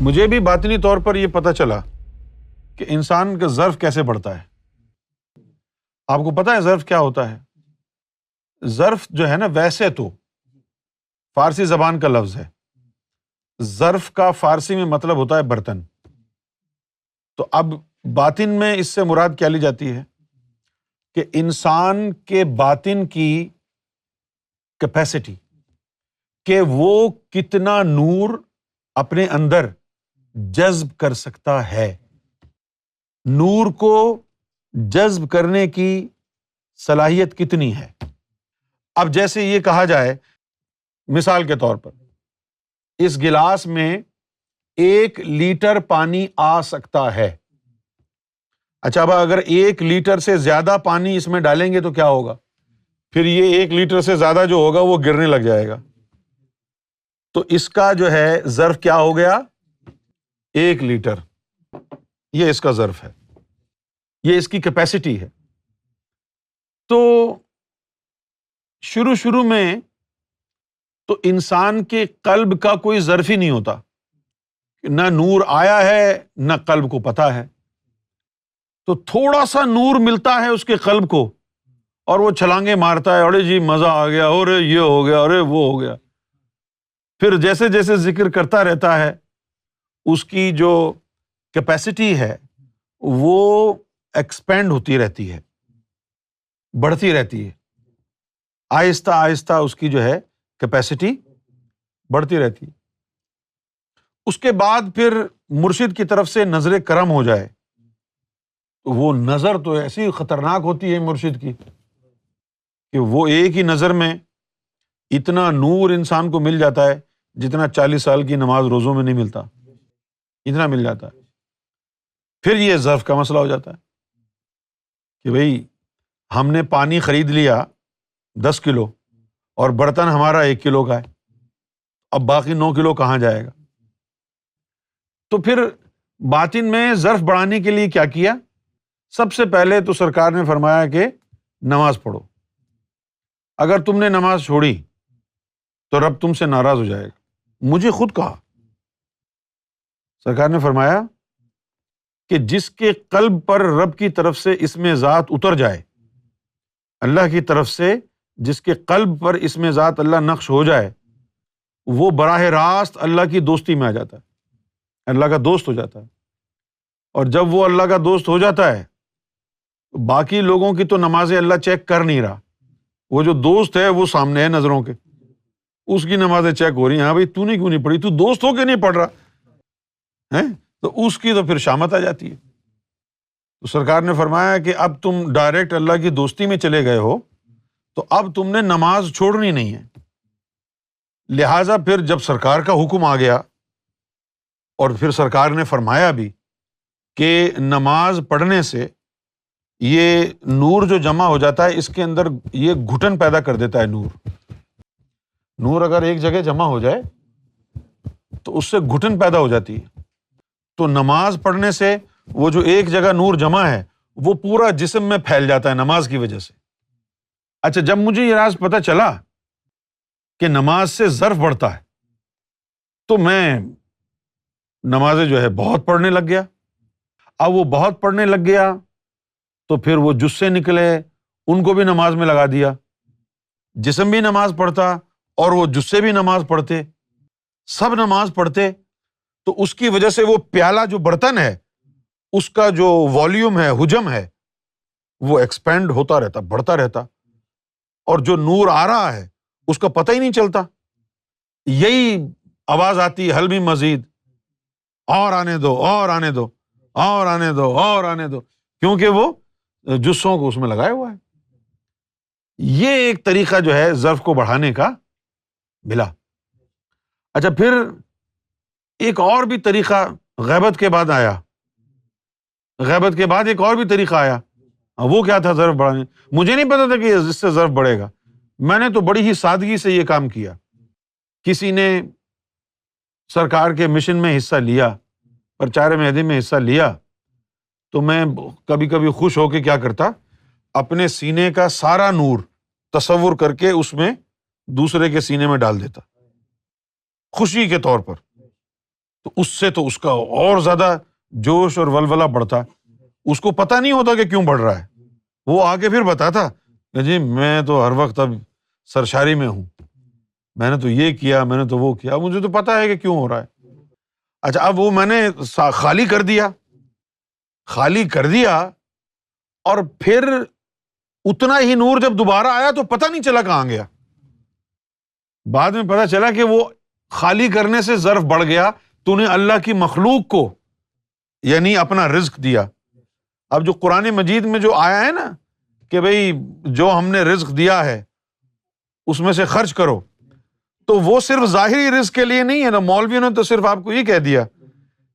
مجھے بھی باطنی طور پر یہ پتہ چلا کہ انسان کا ظرف کیسے بڑھتا ہے۔ آپ کو پتہ ہے ظرف کیا ہوتا ہے؟ ظرف جو ہے نا، ویسے تو فارسی زبان کا لفظ ہے، ظرف کا فارسی میں مطلب ہوتا ہے برتن۔ تو اب باطن میں اس سے مراد کیا لی جاتی ہے کہ انسان کے باطن کی کیپیسٹی، کہ وہ کتنا نور اپنے اندر جذب کر سکتا ہے، نور کو جذب کرنے کی صلاحیت کتنی ہے۔ اب جیسے یہ کہا جائے مثال کے طور پر، اس گلاس میں 1 لیٹر پانی آ سکتا ہے۔ اچھا، اب اگر 1 لیٹر سے زیادہ پانی اس میں ڈالیں گے تو کیا ہوگا؟ پھر یہ 1 لیٹر سے زیادہ جو ہوگا وہ گرنے لگ جائے گا۔ تو اس کا جو ہے ظرف کیا ہو گیا؟ 1 لیٹر، یہ اس کا ظرف ہے، یہ اس کی کیپیسٹی ہے۔ تو شروع میں تو انسان کے قلب کا کوئی ظرف ہی نہیں ہوتا، نہ نور آیا ہے نہ قلب کو پتہ ہے۔ تو تھوڑا سا نور ملتا ہے اس کے قلب کو اور وہ چھلانگے مارتا ہے، ارے جی مزہ آ گیا، ارے یہ ہو گیا، ارے وہ ہو گیا۔ پھر جیسے جیسے ذکر کرتا رہتا ہے، اس کی جو کیپیسٹی ہے وہ ایکسپینڈ ہوتی رہتی ہے، بڑھتی رہتی ہے، آہستہ آہستہ اس کی جو ہے کیپیسٹی بڑھتی رہتی ہے۔ اس کے بعد پھر مرشد کی طرف سے نظر کرم ہو جائے تو وہ نظر تو ایسی خطرناک ہوتی ہے مرشد کی کہ وہ ایک ہی نظر میں اتنا نور انسان کو مل جاتا ہے جتنا 40 سال کی نماز روزوں میں نہیں ملتا، اتنا مل جاتا ہے۔ پھر یہ ظرف کا مسئلہ ہو جاتا ہے کہ بھئی ہم نے پانی خرید لیا 10 کلو اور برتن ہمارا 1 کلو کا ہے، اب باقی 9 کلو کہاں جائے گا؟ تو پھر باطن میں ظرف بڑھانے کے لیے کیا کیا؟ سب سے پہلے تو سرکار نے فرمایا کہ نماز پڑھو۔ اگر تم نے نماز چھوڑی تو رب تم سے ناراض ہو جائے گا۔ مجھے خود کہا، سرکار نے فرمایا کہ جس کے قلب پر رب کی طرف سے اسم ذات اتر جائے، اللہ کی طرف سے جس کے قلب پر اسم ذات اللہ نقش ہو جائے، وہ براہ راست اللہ کی دوستی میں آ جاتا ہے، اللہ کا دوست ہو جاتا ہے۔ اور جب وہ اللہ کا دوست ہو جاتا ہے، باقی لوگوں کی تو نمازیں اللہ چیک کر نہیں رہا، وہ جو دوست ہے وہ سامنے ہے نظروں کے، اس کی نمازیں چیک ہو رہی ہیں۔ ہاں بھائی تو نے کیوں نہیں پڑھی؟ تو دوست ہو کے نہیں پڑھ رہا ہے، تو اس کی تو پھر شامت آ جاتی ہے۔ تو سرکار نے فرمایا کہ اب تم ڈائریکٹ اللہ کی دوستی میں چلے گئے ہو تو اب تم نے نماز چھوڑنی نہیں ہے۔ لہٰذا پھر جب سرکار کا حکم آ گیا اور پھر سرکار نے فرمایا بھی کہ نماز پڑھنے سے یہ نور جو جمع ہو جاتا ہے، اس کے اندر یہ گھٹن پیدا کر دیتا ہے۔ نور اگر ایک جگہ جمع ہو جائے تو اس سے گھٹن پیدا ہو جاتی ہے۔ تو نماز پڑھنے سے وہ جو ایک جگہ نور جمع ہے وہ پورا جسم میں پھیل جاتا ہے نماز کی وجہ سے۔ اچھا، جب مجھے یہ راز پتہ چلا کہ نماز سے ظرف بڑھتا ہے تو میں نمازیں جو ہے بہت پڑھنے لگ گیا۔ اب وہ بہت پڑھنے لگ گیا تو پھر وہ جسے نکلے ان کو بھی نماز میں لگا دیا، جسم بھی نماز پڑھتا اور وہ جسے بھی نماز پڑھتے، سب نماز پڑھتے، تو اس کی وجہ سے وہ پیالہ جو برتن ہے اس کا جو والیوم ہے، حجم ہے، وہ ایکسپینڈ ہوتا رہتا، بڑھتا رہتا، اور جو نور آ رہا ہے اس کا پتہ ہی نہیں چلتا۔ یہی آواز آتی ہے حل بھی مزید، اور آنے دو، اور آنے دو، اور آنے دو، اور آنے دو، کیونکہ وہ جسوں کو اس میں لگائے ہوا ہے۔ یہ ایک طریقہ جو ہے ظرف کو بڑھانے کا ملا۔ اچھا، پھر ایک اور بھی طریقہ غیبت کے بعد آیا، غیبت کے بعد ایک اور بھی طریقہ آیا۔ وہ کیا تھا ظرف بڑھانے؟ مجھے نہیں پتا تھا کہ اس سے ظرف بڑھے گا، میں نے تو بڑی ہی سادگی سے یہ کام کیا۔ کسی نے سرکار کے مشن میں حصہ لیا، پرچار مہدی میں حصہ لیا، تو میں کبھی کبھی خوش ہو کے کیا کرتا، اپنے سینے کا سارا نور تصور کر کے اس میں دوسرے کے سینے میں ڈال دیتا، خوشی کے طور پر۔ تو اس سے تو اس کا اور زیادہ جوش اور ولولہ بڑھتا. اس کو پتہ نہیں ہوتا کہ کیوں بڑھ رہا ہے. وہ آگے پھر بتاتا کہ جی میں تو ہر وقت اب سرشاری میں ہوں، میں نے تو یہ کیا، میں نے تو وہ کیا، مجھے تو پتہ ہے کہ کیوں ہو رہا ہے. اچھا اب وہ میں نے خالی کر دیا اور پھر اتنا ہی نور جب دوبارہ آیا تو پتہ نہیں چلا کہاں گیا. بعد میں پتہ چلا کہ وہ خالی کرنے سے ظرف بڑھ گیا. تو نے اللہ کی مخلوق کو یعنی اپنا رزق دیا. اب جو قرآن مجید میں جو آیا ہے نا کہ بھئی جو ہم نے رزق دیا ہے اس میں سے خرچ کرو، تو وہ صرف ظاہری رزق کے لیے نہیں ہے نا. مولویوں نے تو صرف آپ کو یہ کہہ دیا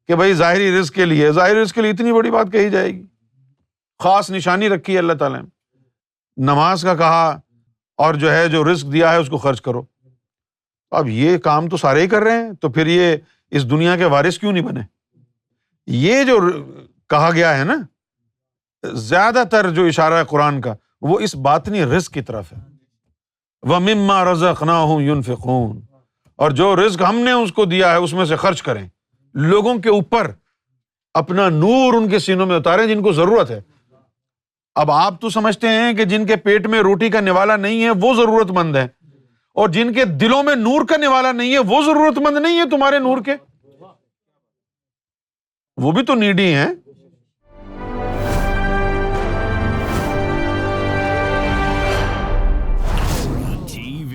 کہ بھئی ظاہری رزق کے لیے، ظاہری رزق کے لیے اتنی بڑی بات کہی جائے گی؟ خاص نشانی رکھی ہے اللہ تعالیٰ نے. نماز کا کہا اور جو ہے جو رزق دیا ہے اس کو خرچ کرو. اب یہ کام تو سارے ہی کر رہے ہیں، تو پھر یہ اس دنیا کے وارث کیوں نہیں بنے؟ یہ جو کہا گیا ہے نا، زیادہ تر جو اشارہ ہے قرآن کا وہ اس باطنی رزق کی طرف ہے. وَمِمَّا رَزَقْنَاهُمْ يُنْفِقُونَ، اور جو رزق ہم نے اس کو دیا ہے اس میں سے خرچ کریں. لوگوں کے اوپر اپنا نور ان کے سینوں میں اتاریں جن کو ضرورت ہے. اب آپ تو سمجھتے ہیں کہ جن کے پیٹ میں روٹی کا نوالا نہیں ہے وہ ضرورت مند ہے، اور جن کے دلوں میں نور کا نوالا نہیں ہے وہ ضرورت مند نہیں ہے تمہارے نور کے. وہ بھی تو نیڈی ہیں. TV,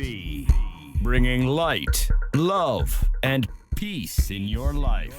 bringing light, love, and peace in your life.